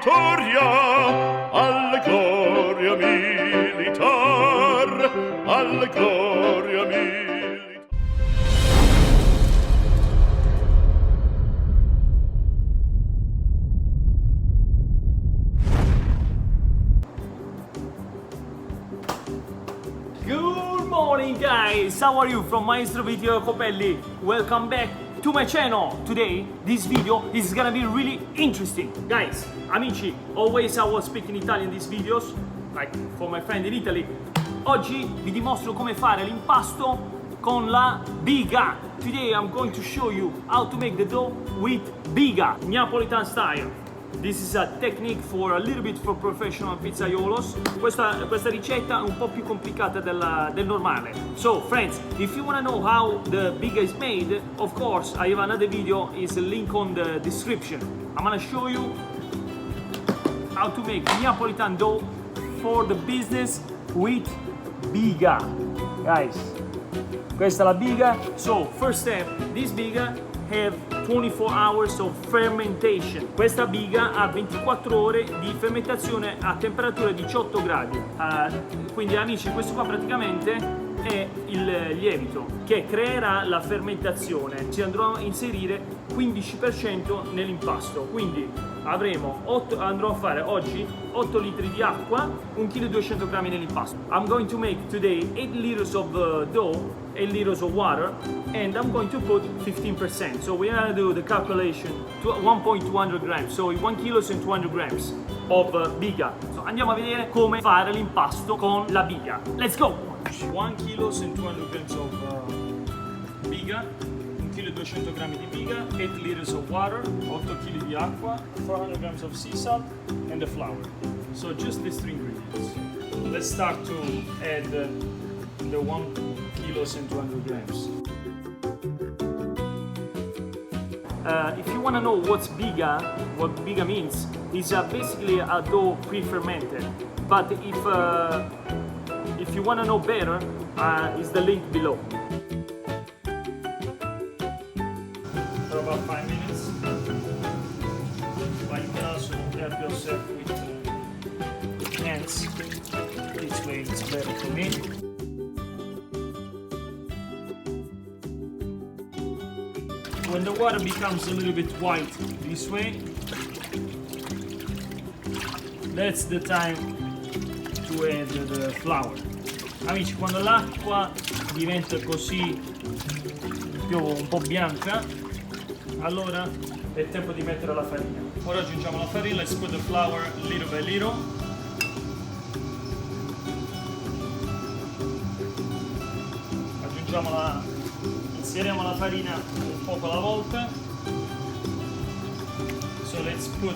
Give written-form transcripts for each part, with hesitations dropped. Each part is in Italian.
vittoria, alla gloria militar, alla gloria militar. Good morning guys, how are you? From Maestro Video Copelli. Welcome back to my channel. Today this video is gonna be really interesting. Guys, amici, always I was speaking Italian in these videos, like for my friend in Italy. Oggi vi dimostro come fare l'impasto con la biga. Today I'm going to show you how to make the dough with biga, Neapolitan style. This is a technique for a little bit for professional pizzaiolos. Questa ricetta è un po' più complicata del normale. So friends, if you want to know how the biga is made, of course I have another video, is a link on the description. I'm gonna show you how to make Neapolitan dough for the business with biga. Guys, questa è la biga. So first step, this biga have 24 hours of fermentation. Questa biga ha 24 ore di fermentazione a temperatura 18 gradi. Quindi amici, questo qua praticamente è il lievito che creerà la fermentazione. Ci andrò a inserire 15% nell'impasto. Quindi andrò a fare oggi 8 litri di acqua, 1 kg e 200 grammi nell'impasto. I'm going to make today 8 liters of dough, 8 liters of water, and I'm going to put 15%. So we're gonna do the calculation to 1.200 grams, so 1 kg and 200 grams of biga. So andiamo a vedere come fare l'impasto con la biga. Let's go! 1 kg and 200 grams of biga, 1 kg e 200 grammi di biga, 8 liters of water, 8 kg di acqua, 400 grams of sea salt, and the flour. So just these three ingredients. Let's start to add the 1 kg and 200 grams. If you want to know what biga means, it's basically a dough pre-fermented. But if you want to know better, is the link below. For about 5 minutes. But you can also help yourself with hands. This way it's better for me. When the water becomes a little bit white this way, that's the time to add the flour. Amici, quando l'acqua diventa così più un po' bianca, allora è tempo di mettere la farina. Ora aggiungiamo la farina, let's put the flour little by little. Inseriamo la farina un poco alla volta. So let's put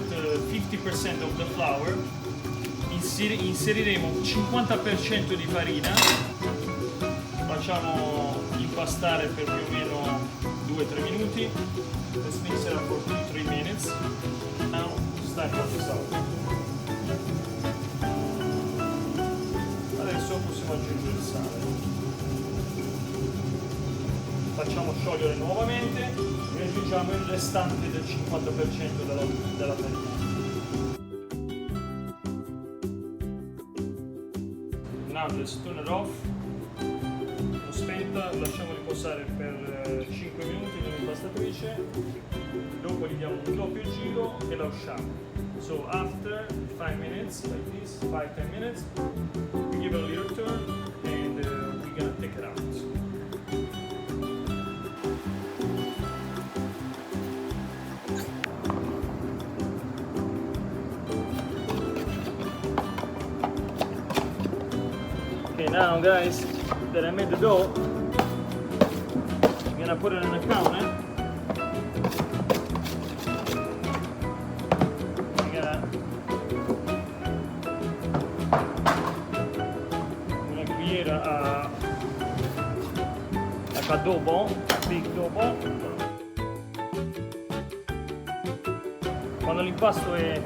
50% of the flour. Inseriremo 50% di farina. Facciamo impastare per più o meno 2-3 minuti. Let's mix it up for 2-3 minutes. Now it's time for the salt. Adesso possiamo aggiungere il sale. Facciamo sciogliere nuovamente e aggiungiamo il restante del 50% della farina. Now let's turn it off. L'ho spenta, lasciamo riposare per 5 minuti nell'impastatrice, dopo gli diamo un doppio giro e la usciamo. So after 5 minutes, like this, 5-10 minutes, we give it a little turn and we're gonna take it out. Okay, now guys, that I made the dough, I'm gonna put it in a counter. I'm gonna create like a dopo, a big dopo. Quando l'impasto è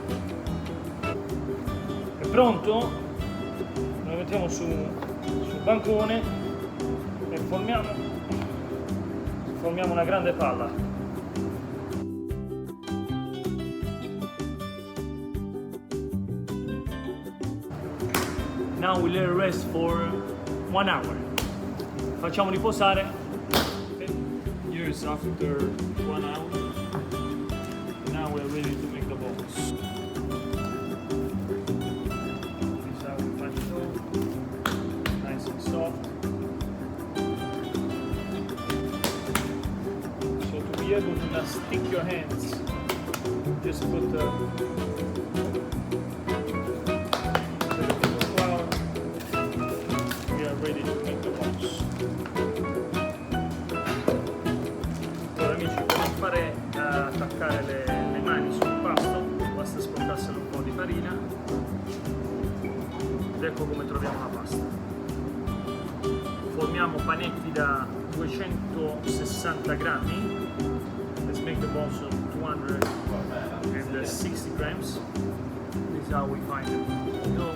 pronto, lo mettiamo sul bancone e formiamo una grande palla. Now we let it rest for 1 hour. Facciamo riposare. Okay. Here's after 1 hour. Now we're ready to make the balls. This is how we find it all. Nice and soft. So to be able to not stick your hands, just put the flour. We are ready to make the balls. Allora amici, per non fare attaccare le mani sul pasto, basta sporcarsene un po' di farina ed ecco come troviamo la pasta. Formiamo panetti da 260 grammi. Let's make the balls of 260 grams. This is how we find the dough.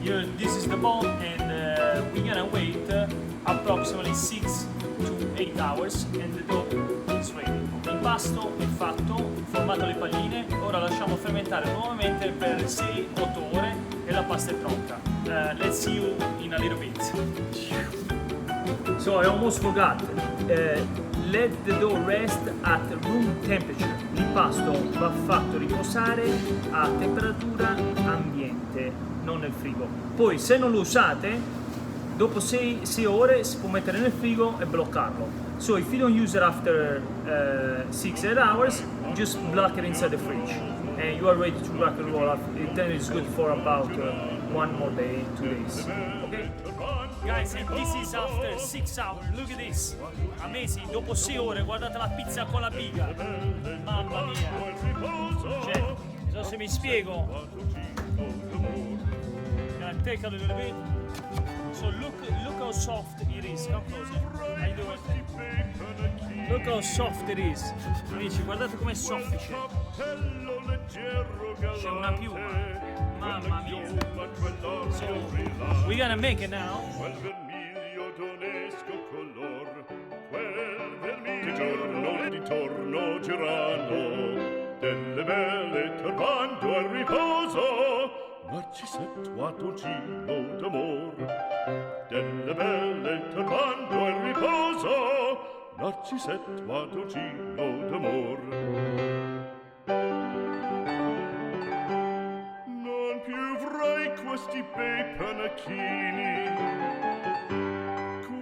Here, this is the ball, and we're gonna wait approximately 6 to 8 hours, and the dough is ready. Il pasto è fatto, formato le palline, ora lasciamo fermentare nuovamente per 6-8 ore e la pasta è pronta. Let's see you in a little bit. So I almost forgot. Let the dough rest at room temperature. L'impasto va fatto riposare a temperatura ambiente, non nel frigo. Poi se non lo usate, dopo 6 ore si può mettere nel frigo e bloccarlo. So if you don't use it after 6-8 hours, just block it inside the fridge. And you are ready to rock and roll. Then it's good for about 1 more day, 2 days. Okay? Guys, and this is after 6 hours. Look at this. Amazing. Dopo 6 ore, guardate la pizza con la biga. Mamma mia. Cioè, non so se mi spiego. Gonna take a little bit. So look how soft it is. Come closer. How you doing? Look how soft it is. Amici, guardate com'è soffice. C'è una piuma. Mamma mia. So, we're gonna make it now. Quel vermiglio d'onesco color, quel vermiglio di torno girano, delle belle turbando al riposo, Narcisetto a dolcino d'amor, delle belle turbando al riposo, Narcisetto a dolcino d'amor. Questi bei panacchini,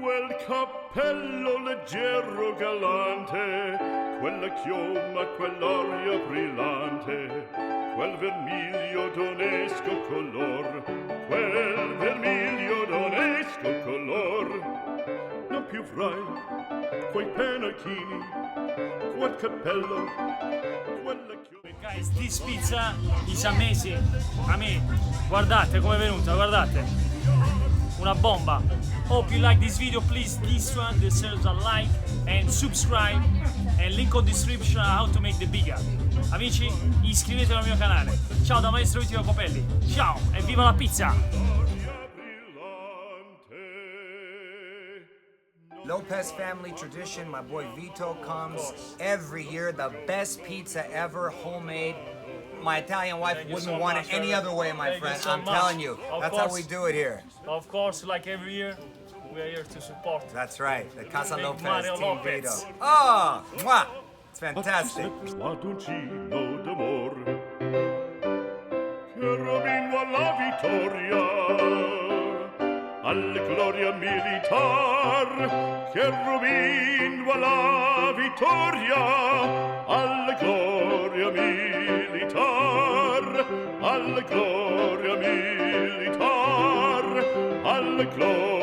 quel cappello leggero galante, quella chioma, quell'aria brillante, quel vermiglio d'onesco color, quel vermiglio d'onesco color. Non più frai quei panacchini, quel cappello, quella chioma. Guys, this pizza is amazing. I mean, guardate come è venuta, guardate. Una bomba. Hope you like this video. Please, this one deserves a like and subscribe. And link on description how to make the bigger. Amici, iscrivetevi al mio canale. Ciao da Maestro Vittorio Copelli. Ciao e viva la pizza! Lopez family tradition, my boy Vito comes every year. The best pizza ever, homemade. My Italian wife Thank you wouldn't so want much, it any brother. other way, my Thank you friend. so I'm much. telling you, Of that's how course. we do it here. Of course, like every year, we are here to support. That's right, the Casa Thank Lopez Mario Team Lopez. Vito. Oh, mwah! It's fantastic. A dolcino d'amor, che rovino alla vittoria, alla gloria militar, che rovino alla vittoria, alla gloria militar, alla gloria militar, alla gloria